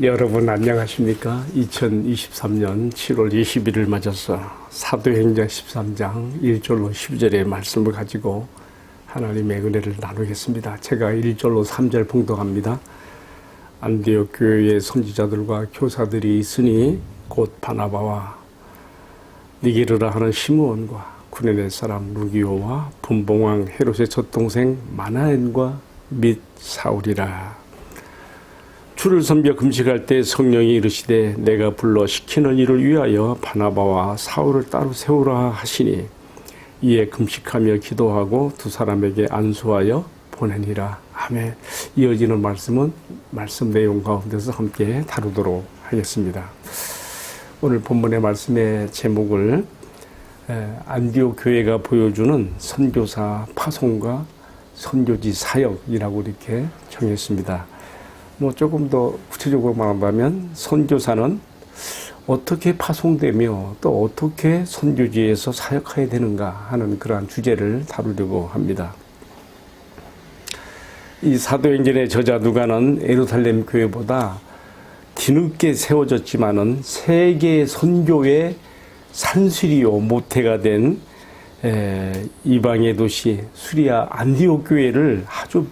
여러분 안녕하십니까? 2023년 7월 20일을 맞아서 사도행전 13장 1절로 12절의 말씀을 가지고 하나님의 은혜를 나누겠습니다. 제가 1절로 3절 봉독합니다. 안디옥 교회의 선지자들과 교사들이 있으니 곧 바나바와 니게르라 하는 시므온과 구레네 사람 루기오와 분봉왕 헤롯의 젖동생 마나엔과 및 사울이라. 주를 섬겨 금식할 때 성령이 이르시되 내가 불러 시키는 일을 위하여 바나바와 사울을 따로 세우라 하시니 이에 금식하며 기도하고 두 사람에게 안수하여 보내니라. 아멘. 이어지는 말씀은 말씀 내용 가운데서 함께 다루도록 하겠습니다. 오늘 본문의 말씀의 제목을 안디옥 교회가 보여주는 선교사 파송과 선교지 사역이라고 이렇게 정했습니다. 조금 더 구체적으로 말한다면 선교사는 어떻게 파송되며 또 어떻게 선교지에서 사역해야 되는가 하는 그러한 주제를 다루려고 합니다. 이 사도행전의 저자 누가는 예루살렘 교회보다 뒤늦게 세워졌지만은 세계 선교의 산수리요 모태가 된 이방의 도시 수리아 안디옥 교회를 아주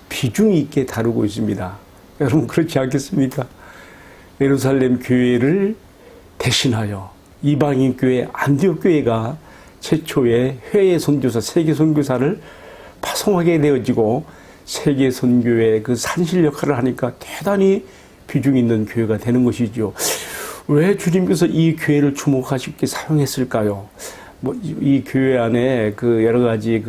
비중 있게 다루고 있습니다. 여러분 그렇지 않겠습니까? 예루살렘 교회를 대신하여 이방인 교회 안디옥 교회가 최초의 해외 선교사, 세계 선교사를 파송하게 되어지고 세계 선교의 그 산실 역할을 하니까 대단히 비중 있는 교회가 되는 것이죠. 왜 주님께서 이 교회를 주목하시게 사용했을까요? 이 교회 안에 그 여러 가지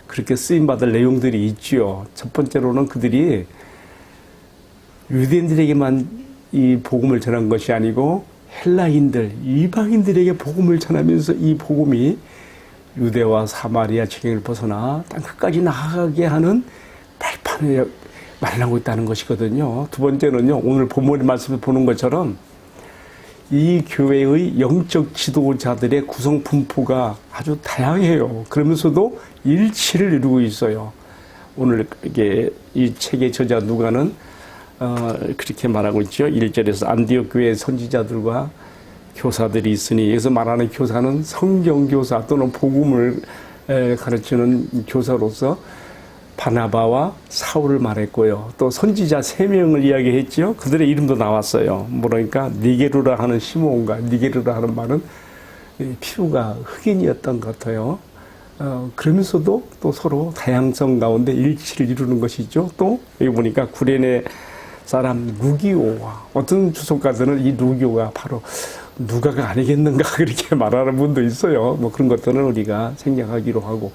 그렇게 쓰임 받을 내용들이 있지요. 첫 번째로는 그들이 유대인들에게만 이 복음을 전한 것이 아니고 헬라인들, 이방인들에게 복음을 전하면서 이 복음이 유대와 사마리아 지경을 벗어나 땅끝까지 나아가게 하는 발판을 마련하고 있다는 것이거든요. 두 번째는요, 오늘 본문의 말씀을 보는 것처럼 이 교회의 영적 지도자들의 구성 분포가 아주 다양해요. 그러면서도 일치를 이루고 있어요. 오늘 이게 이 책의 저자 누가는 그렇게 말하고 있죠. 1절에서 안디옥 교회의 선지자들과 교사들이 있으니, 여기서 말하는 교사는 성경교사 또는 복음을 가르치는 교사로서 바나바와 사울을 말했고요. 또 선지자 3명을 이야기했죠. 그들의 이름도 나왔어요. 그러니까 니게르라 하는 시므온과 니게르라 하는 말은 피부가 흑인이었던 것 같아요. 그러면서도 또 서로 다양성 가운데 일치를 이루는 것이죠. 또 여기 보니까 구레네 사람 루기오와 어떤 주석가들은 이 루기오가 바로 누가가 아니겠는가 그렇게 말하는 분도 있어요. 그런 것들은 우리가 생략하기로 하고,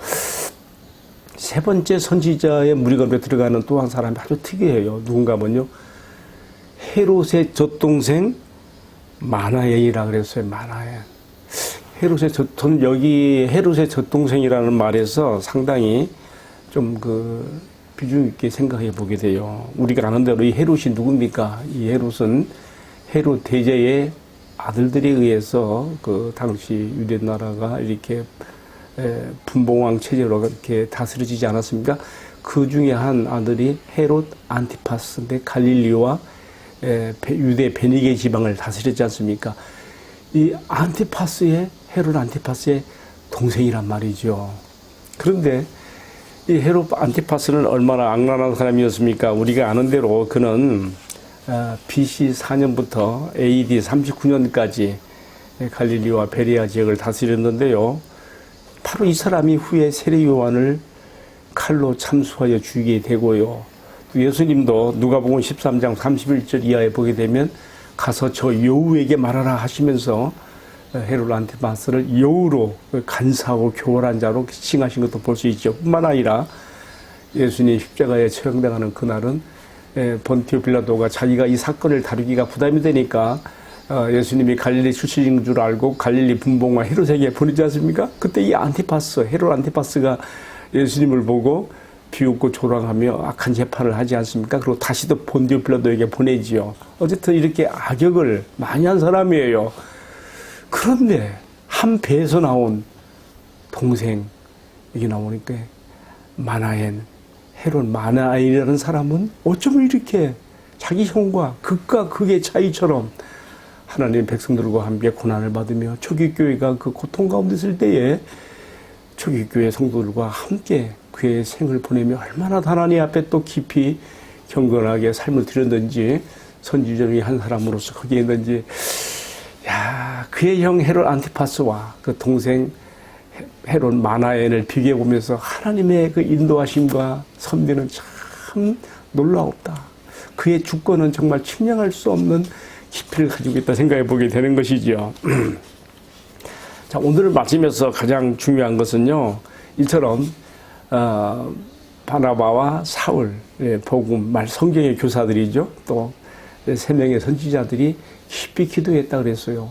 세 번째 선지자의 무리 가운데 들어가는 또 한 사람이 아주 특이해요. 누군가 하면요, 헤롯의 젖동생 마나엔이라 그랬어요. 마나엔. 저는 여기 헤롯의 젖동생이라는 말에서 상당히 좀 비중 있게 생각해 보게 돼요. 우리가 아는 대로 이 헤롯이 누굽니까? 이 헤롯은 헤롯 대제의 아들들에 의해서 당시 유대 나라가 이렇게 분봉왕 체제로 이렇게 다스려지지 않았습니까? 그 중에 한 아들이 헤롯 안티파스인데 갈릴리와 유대 베니게 지방을 다스렸지 않습니까? 이 헤롯 안티파스의 동생이란 말이죠. 그런데 이 헤롯 안티파스는 얼마나 악랄한 사람이었습니까? 우리가 아는 대로 그는 BC 4년부터 AD 39년까지 갈릴리와 베레아 지역을 다스렸는데요. 바로 이 사람이 후에 세례 요한을 칼로 참수하여 죽이게 되고요. 또 예수님도 누가복음 13장 31절 이하에 보게 되면 가서 저 여우에게 말하라 하시면서 헤롯 안티파스를 여우로 간사하고 교활한 자로 칭하신 것도 볼 수 있죠. 뿐만 아니라 예수님 십자가에 처형당하는 그날은 본티오 빌라도가 자기가 이 사건을 다루기가 부담이 되니까 예수님이 갈릴리 출신인 줄 알고 갈릴리 분봉왕 헤롯에게 보내지 않습니까? 그때 이 헤롯 안티파스가 예수님을 보고 비웃고 조롱하며 악한 재판을 하지 않습니까? 그리고 다시 또 본티오 빌라도에게 보내지요. 어쨌든 이렇게 악역을 많이 한 사람이에요. 그런데 한 배에서 나온 동생, 여기 나오니까 마나엔, 헤롯 마나엔이라는 사람은 어쩌면 이렇게 자기 형과 극과 극의 차이처럼 하나님 백성들과 함께 고난을 받으며 초기교회가 그 고통 가운데 있을 때에 초기교회 성도들과 함께 그의 생을 보내며 얼마나 하나님 앞에 또 깊이 경건하게 삶을 드렸는지 선지자 중에 한 사람으로서 거기에 있는지 그의 형 헤롯 안티파스와 그 동생 헤롯 마나엔을 비교해 보면서 하나님의 그 인도하심과 섭리는 참 놀라웠다. 그의 주권은 정말 측량할 수 없는 깊이를 가지고 있다 생각해 보게 되는 것이죠. 자, 오늘 말씀에서 가장 중요한 것은요, 이처럼 바나바와 사울, 복음 말 성경의 교사들이죠. 또 3명의 선지자들이 깊이 기도했다 그랬어요.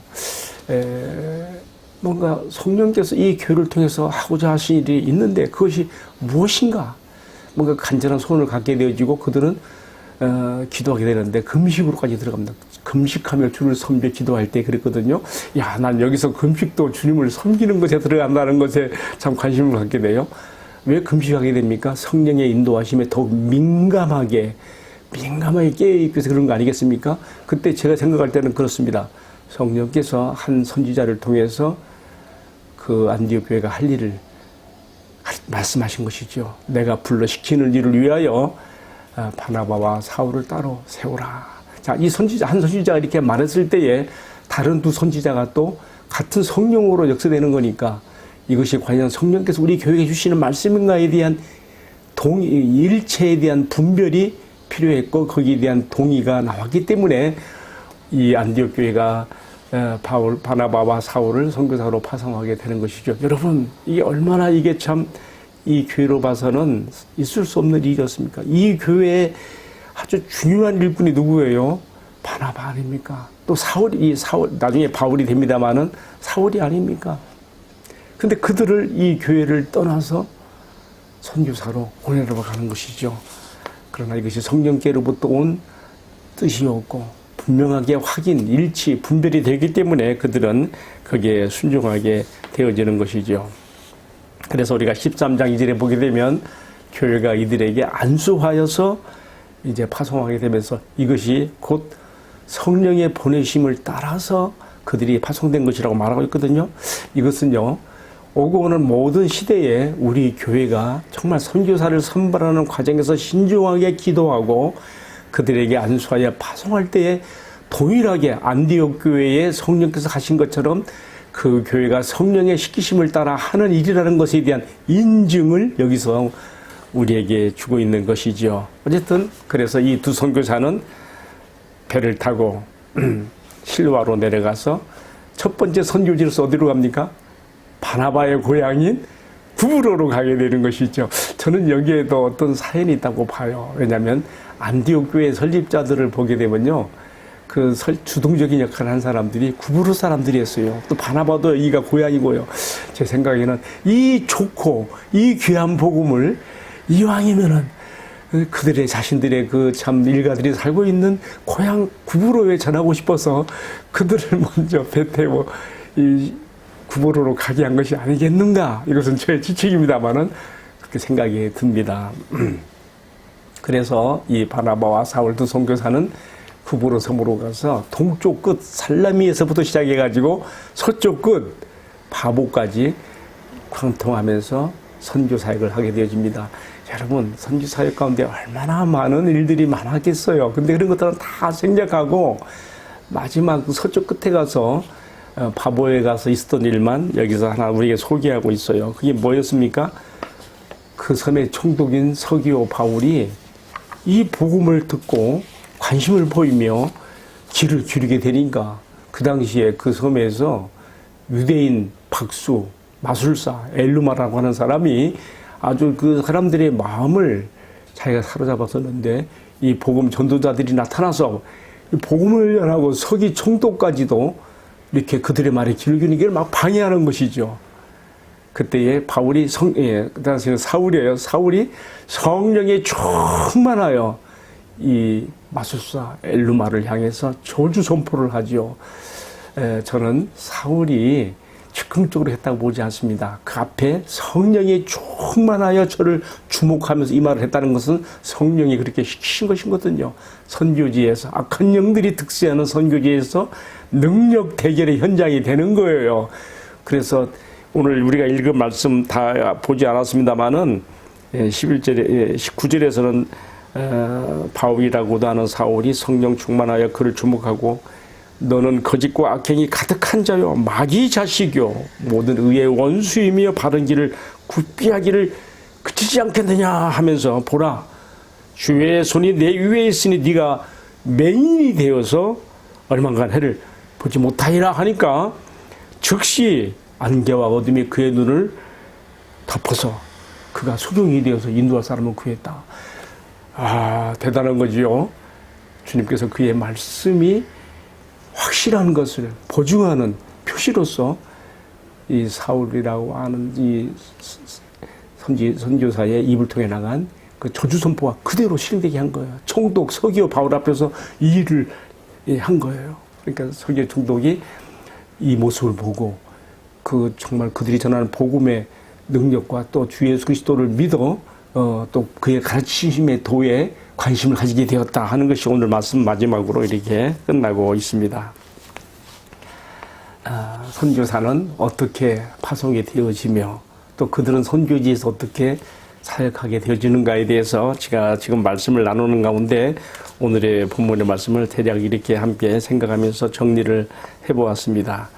뭔가 성령께서 이 교회를 통해서 하고자 하신 일이 있는데 그것이 무엇인가? 뭔가 간절한 소원을 갖게 되어지고 그들은 기도하게 되는데 금식으로까지 들어갑니다. 금식하며 주를 섬겨 기도할 때 그랬거든요. 난 여기서 금식도 주님을 섬기는 것에 들어간다는 것에 참 관심을 갖게 돼요. 왜 금식하게 됩니까? 성령의 인도하심에 더욱 민감하게 깨어있기 위해서 그런 거 아니겠습니까? 그때 제가 생각할 때는 그렇습니다. 성령께서 한 선지자를 통해서 그 안디옥 교회가 할 일을 말씀하신 것이죠. 내가 불러 시키는 일을 위하여 바나바와 사울을 따로 세우라. 자, 이 선지자, 한 선지자가 이렇게 말했을 때에 다른 두 선지자가 또 같은 성령으로 역사되는 거니까 이것이 과연 성령께서 우리 교회에 주시는 말씀인가에 대한 일체에 대한 분별이 필요했고 거기에 대한 동의가 나왔기 때문에 이 안디옥 교회가 바나바와 사울을 선교사로 파송하게 되는 것이죠. 여러분, 이게 얼마나 이게 참 이 교회로 봐서는 있을 수 없는 일이었습니까? 이 교회에 아주 중요한 일꾼이 누구예요? 바나바 아닙니까? 또 사울, 나중에 바울이 됩니다마는 사울이 아닙니까? 근데 그들을 이 교회를 떠나서 선교사로 보내러 가는 것이죠. 그러나 이것이 성령께로부터 온 뜻이었고 분명하게 확인, 일치, 분별이 되기 때문에 그들은 거기에 순종하게 되어지는 것이죠. 그래서 우리가 13장 2절에 보게 되면 교회가 이들에게 안수하여서 이제 파송하게 되면서 이것이 곧 성령의 보내심을 따라서 그들이 파송된 것이라고 말하고 있거든요. 이것은요, 오고 오는 모든 시대에 우리 교회가 정말 선교사를 선발하는 과정에서 신중하게 기도하고 그들에게 안수하여 파송할 때에 동일하게 안디옥 교회에 성령께서 하신 것처럼 그 교회가 성령의 시키심을 따라 하는 일이라는 것에 대한 인증을 여기서 우리에게 주고 있는 것이죠. 어쨌든 그래서 이 두 선교사는 배를 타고 실로아로 내려가서 첫 번째 선교지로서 어디로 갑니까? 바나바의 고향인 구브로로 가게 되는 것이죠. 저는 여기에도 어떤 사연이 있다고 봐요. 왜냐하면 안디옥 교회 설립자들을 보게 되면요, 그 주동적인 역할을 한 사람들이 구브로 사람들이었어요. 또 바나바도 여기가 고향이고요. 제 생각에는 이 좋고 이 귀한 복음을 이왕이면은 그들의 자신들의 그 참 일가들이 살고 있는 고향 구브로에 전하고 싶어서 그들을 먼저 배 태워 이 구브로로 가게 한 것이 아니겠는가? 이것은 저의 추측입니다만은 그렇게 생각이 듭니다. 그래서 이 바나바와 사울 두 선교사는 구브로 섬으로 가서 동쪽 끝 살라미에서부터 시작해가지고 서쪽 끝 바보까지 관통하면서 선교 사역을 하게 되어집니다. 여러분, 선교 사역 가운데 얼마나 많은 일들이 많았겠어요. 근데 그런 것들은 다 생략하고 마지막 서쪽 끝에 가서 바보에 가서 있었던 일만 여기서 하나 우리에게 소개하고 있어요. 그게 뭐였습니까? 그 섬의 총독인 서기오 바울이 이 복음을 듣고 관심을 보이며 귀를 기울이게 되니까 그 당시에 그 섬에서 유대인 박수, 마술사, 엘루마라고 하는 사람이 아주 그 사람들의 마음을 자기가 사로잡았었는데 이 복음 전도자들이 나타나서 복음을 전하고 서기 총독까지도 이렇게 그들의 말에 귀를 기울이는 게 막 방해하는 것이죠. 그때에 바울이 그 당시에는 사울이에요. 사울이 성령에 충만하여 이 마술사 엘루마를 향해서 저주 선포를 하죠. 저는 사울이 즉흥적으로 했다고 보지 않습니다. 그 앞에 성령이 충만하여 저를 주목하면서 이 말을 했다는 것은 성령이 그렇게 시키신 것이거든요. 선교지에서 악한 영들이 득세하는 선교지에서 능력 대결의 현장이 되는 거예요. 그래서 오늘 우리가 읽은 말씀 다 보지 않았습니다만은 11절에 19절에서는 바울이라고도 하는 사울이 성령 충만하여 그를 주목하고 너는 거짓과 악행이 가득한 자요 마귀 자식이요 모든 의의 원수이며 바른 길을 굽비하기를 그치지 않겠느냐 하면서 보라 주의 손이 내 위에 있으니 네가 맹인이 되어서 얼마간 해를 보지 못하리라 하니까 즉시 안개와 어둠이 그의 눈을 덮어서 그가 소경이 되어서 인도할 사람을 구했다. 아, 대단한 거지요. 주님께서 그의 말씀이 확실한 것을 보증하는 표시로서 이 사울이라고 하는 이 선교사의 입을 통해 나간 그 저주 선포가 그대로 실행되게 한 거예요. 총독 서기오 바울 앞에서 이 일을 한 거예요. 그러니까 서기오 총독이 이 모습을 보고 그 정말 그들이 전하는 복음의 능력과 또 주 예수 그리스도를 믿어 또 그의 가르치심의 도에 관심을 가지게 되었다 하는 것이 오늘 말씀 마지막으로 이렇게 끝나고 있습니다. 선교사는 어떻게 파송이 되어지며 또 그들은 선교지에서 어떻게 사역하게 되어지는가에 대해서 제가 지금 말씀을 나누는 가운데 오늘의 본문의 말씀을 대략 이렇게 함께 생각하면서 정리를 해보았습니다.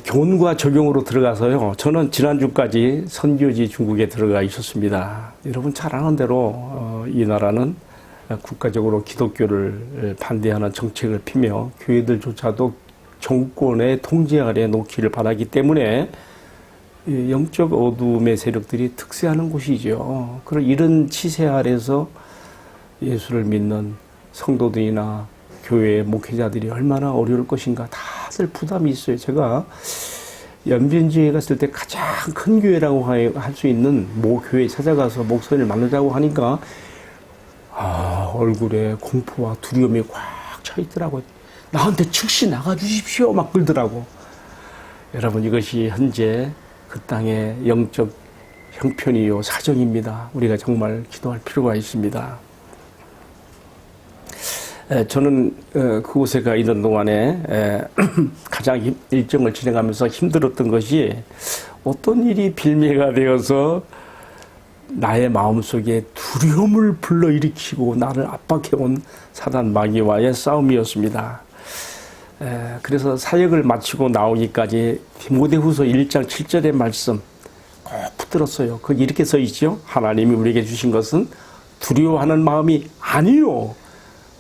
교훈과 적용으로 들어가서요. 저는 지난주까지 선교지 중국에 들어가 있었습니다. 여러분 잘 아는 대로 이 나라는 국가적으로 기독교를 반대하는 정책을 피며 교회들조차도 정권의 통제 아래 놓기를 바라기 때문에 영적 어둠의 세력들이 특세하는 곳이죠. 그런 이런 치세 아래서 예수를 믿는 성도들이나 교회 목회자들이 얼마나 어려울 것인가 다들 부담이 있어요. 제가 연변지에 갔을 때 가장 큰 교회라고 할 수 있는 모 교회에 찾아가서 목사님을 만나자고 하니까 얼굴에 공포와 두려움이 꽉 차 있더라고요. 나한테 즉시 나가주십시오 막 그러더라고. 여러분 이것이 현재 그 땅의 영적 형편이요 사정입니다. 우리가 정말 기도할 필요가 있습니다. 저는 그곳에 가 있는 동안에 가장 일정을 진행하면서 힘들었던 것이 어떤 일이 빌미가 되어서 나의 마음속에 두려움을 불러일으키고 나를 압박해온 사단 마귀와의 싸움이었습니다. 그래서 사역을 마치고 나오기까지 디모데후서 1장 7절의 말씀 꼭 붙들었어요. 거기 이렇게 써 있죠. 하나님이 우리에게 주신 것은 두려워하는 마음이 아니요.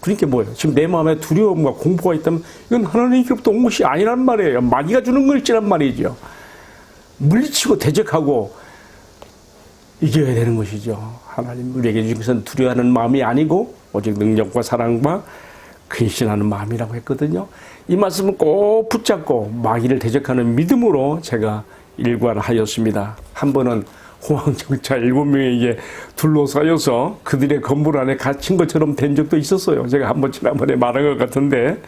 그러니까 뭐예요? 지금 내 마음에 두려움과 공포가 있다면 이건 하나님께로부터 온 것이 아니란 말이에요. 마귀가 주는 것이란 말이죠. 물리치고 대적하고 이겨야 되는 것이죠. 하나님 우리에게 주신 것은 두려워하는 마음이 아니고 오직 능력과 사랑과 근신하는 마음이라고 했거든요. 이 말씀을 꼭 붙잡고 마귀를 대적하는 믿음으로 제가 일관하였습니다. 한 번은 호황정차 7명에게 둘러싸여서 그들의 건물 안에 갇힌 것처럼 된 적도 있었어요. 제가 한번 지난번에 말한 것 같은데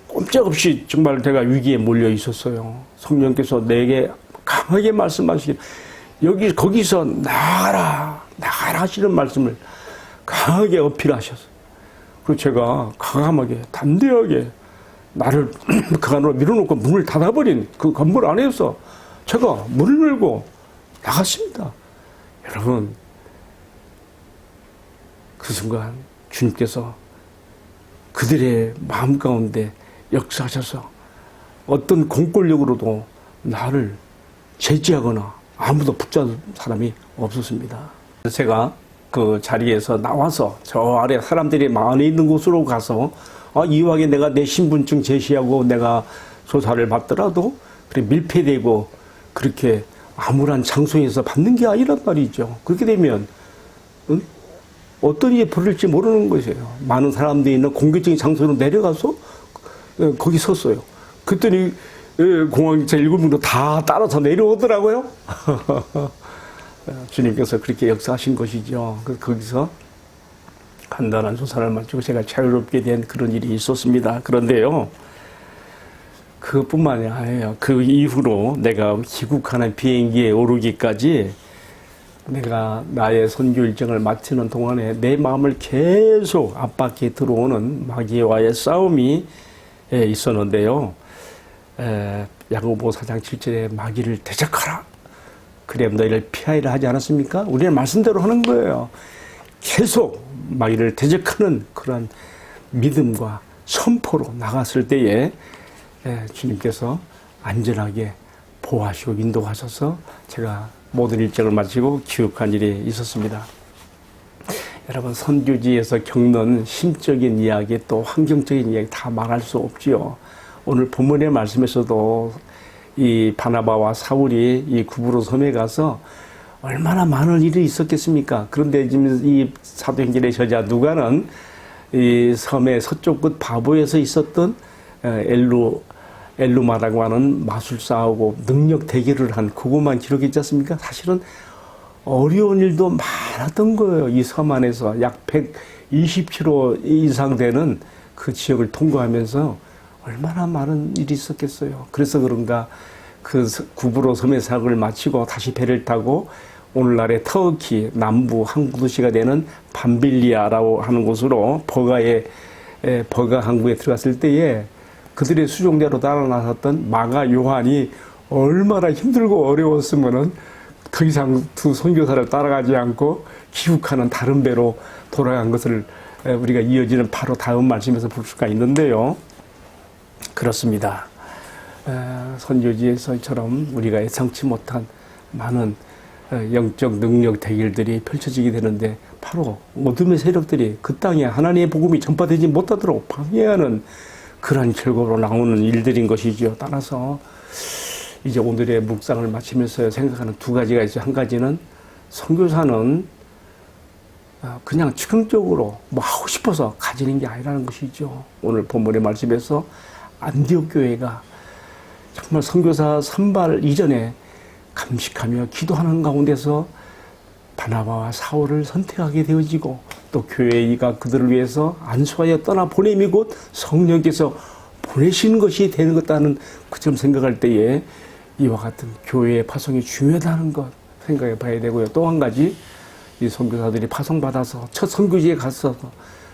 꼼짝없이 정말 제가 위기에 몰려 있었어요. 성령께서 내게 강하게 말씀하시길 거기서 나가라 하시는 말씀을 강하게 어필하셨어요. 그리고 제가 과감하게 담대하게 나를 그 안으로 밀어놓고 문을 닫아버린 그 건물 안에서 제가 문을 열고 나갔습니다. 여러분 그 순간 주님께서 그들의 마음 가운데 역사하셔서 어떤 공권력으로도 나를 제지하거나 아무도 붙잡은 사람이 없었습니다. 제가 그 자리에서 나와서 저 아래 사람들이 많이 있는 곳으로 가서 이왕에 내가 내 신분증 제시하고 내가 조사를 받더라도 그렇게 밀폐되고 그렇게 암울한 장소에서 받는 게 아니란 말이죠. 그렇게 되면 어떤 일이 벌일지 모르는 것이에요. 많은 사람들이 있는 공개적인 장소로 내려가서 거기 섰어요. 그랬더니 공항기차 7명도 다 따라서 내려오더라고요. 주님께서 그렇게 역사하신 것이죠. 그래서 거기서 간단한 조사를 마치고 제가 자유롭게 된 그런 일이 있었습니다. 그런데요, 그것뿐만이 아니에요. 그 이후로 내가 귀국하는 비행기에 오르기까지 내가 나의 선교 일정을 마치는 동안에 내 마음을 계속 압박해 들어오는 마귀와의 싸움이 있었는데요. 야고보 4장 7절에 마귀를 대적하라. 그래 너희를 피하리라 하지 않았습니까? 우리는 말씀대로 하는 거예요. 계속 마귀를 대적하는 그런 믿음과 선포로 나갔을 때에 주님께서 안전하게 보호하시고 인도하셔서 제가 모든 일정을 마치고 귀국한 일이 있었습니다. 여러분 선교지에서 겪는 심적인 이야기 또 환경적인 이야기 다 말할 수 없지요. 오늘 본문의 말씀에서도 이 바나바와 사울이 이 구브로 섬에 가서 얼마나 많은 일이 있었겠습니까? 그런데 지금 이 사도행전의 저자 누가는 이 섬의 서쪽 끝 바보에서 있었던 엘루마라고 하는 마술사하고 능력 대결을 한 그것만 기록했지 않습니까? 사실은 어려운 일도 많았던 거예요. 이 섬 안에서 약 120km 이상 되는 그 지역을 통과하면서 얼마나 많은 일이 있었겠어요. 그래서 그런가 그 구브로 섬의 사역을 마치고 다시 배를 타고 오늘날의 터키 남부 항구 도시가 되는 밤빌리아라고 하는 곳으로 버가 항구에 들어갔을 때에 그들의 수종대로 따라 나섰던 마가 요한이 얼마나 힘들고 어려웠으면은 더 이상 두 선교사를 따라가지 않고 귀국하는 다른 배로 돌아간 것을 우리가 이어지는 바로 다음 말씀에서 볼 수가 있는데요. 그렇습니다. 선교지에서처럼 우리가 예상치 못한 많은 영적 능력 대결들이 펼쳐지게 되는데 바로 어둠의 세력들이 그 땅에 하나님의 복음이 전파되지 못하도록 방해하는 그런 결과로 나오는 일들인 것이죠. 따라서 이제 오늘의 묵상을 마치면서 생각하는 두 가지가 있어요. 한 가지는 선교사는 그냥 즉흥적으로 뭐 하고 싶어서 가지는 게 아니라는 것이죠. 오늘 본문의 말씀에서 안디옥 교회가 정말 선교사 선발 이전에 감식하며 기도하는 가운데서 바나바와 사울을 선택하게 되어지고 또 교회가 그들을 위해서 안수하여 떠나 보냄이 곧 성령께서 보내시는 것이 되는 것다는 그점 생각할 때에 이와 같은 교회의 파송이 중요하다는 것 생각해 봐야 되고요. 또 한 가지 이 선교사들이 파송받아서 첫 선교지에 가서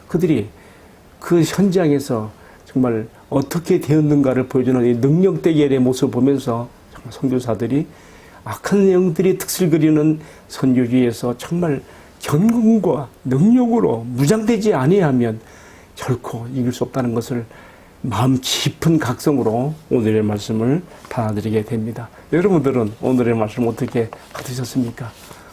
그들이 그 현장에서 정말 어떻게 되었는가를 보여주는 이 능력 대결의 모습을 보면서 정말 선교사들이 악한 영들이 특실 그리는 선교지에서 정말 견공과 능력으로 무장되지 아니하면 결코 이길 수 없다는 것을 마음 깊은 각성으로 오늘의 말씀을 받아들이게 됩니다. 여러분들은 오늘의 말씀 어떻게 받으셨습니까?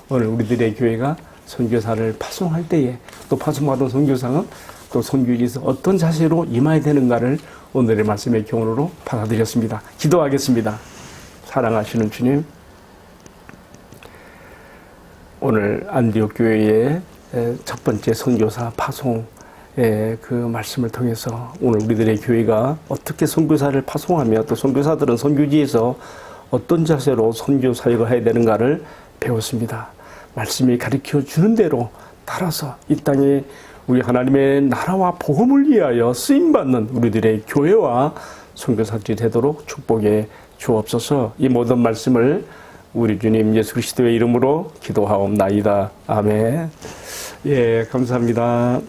오늘 우리들의 교회가 선교사를 파송할 때에 또 파송받은 선교사는 또 선교지에서 어떤 자세로 임해야 되는가를 오늘의 말씀의 교훈으로 받아들였습니다. 기도하겠습니다. 사랑하시는 주님, 오늘 안디옥 교회의 첫 번째 선교사 파송의 그 말씀을 통해서 오늘 우리들의 교회가 어떻게 선교사를 파송하며 또 선교사들은 선교지에서 어떤 자세로 선교 사역을 해야 되는가를 배웠습니다. 말씀이 가르쳐 주는 대로 따라서 이 땅에 우리 하나님의 나라와 복음을 위하여 쓰임받는 우리들의 교회와 선교사들이 되도록 축복해 주옵소서. 이 모든 말씀을 우리 주님 예수 그리스도의 이름으로 기도하옵나이다. 아멘. 예, 감사합니다.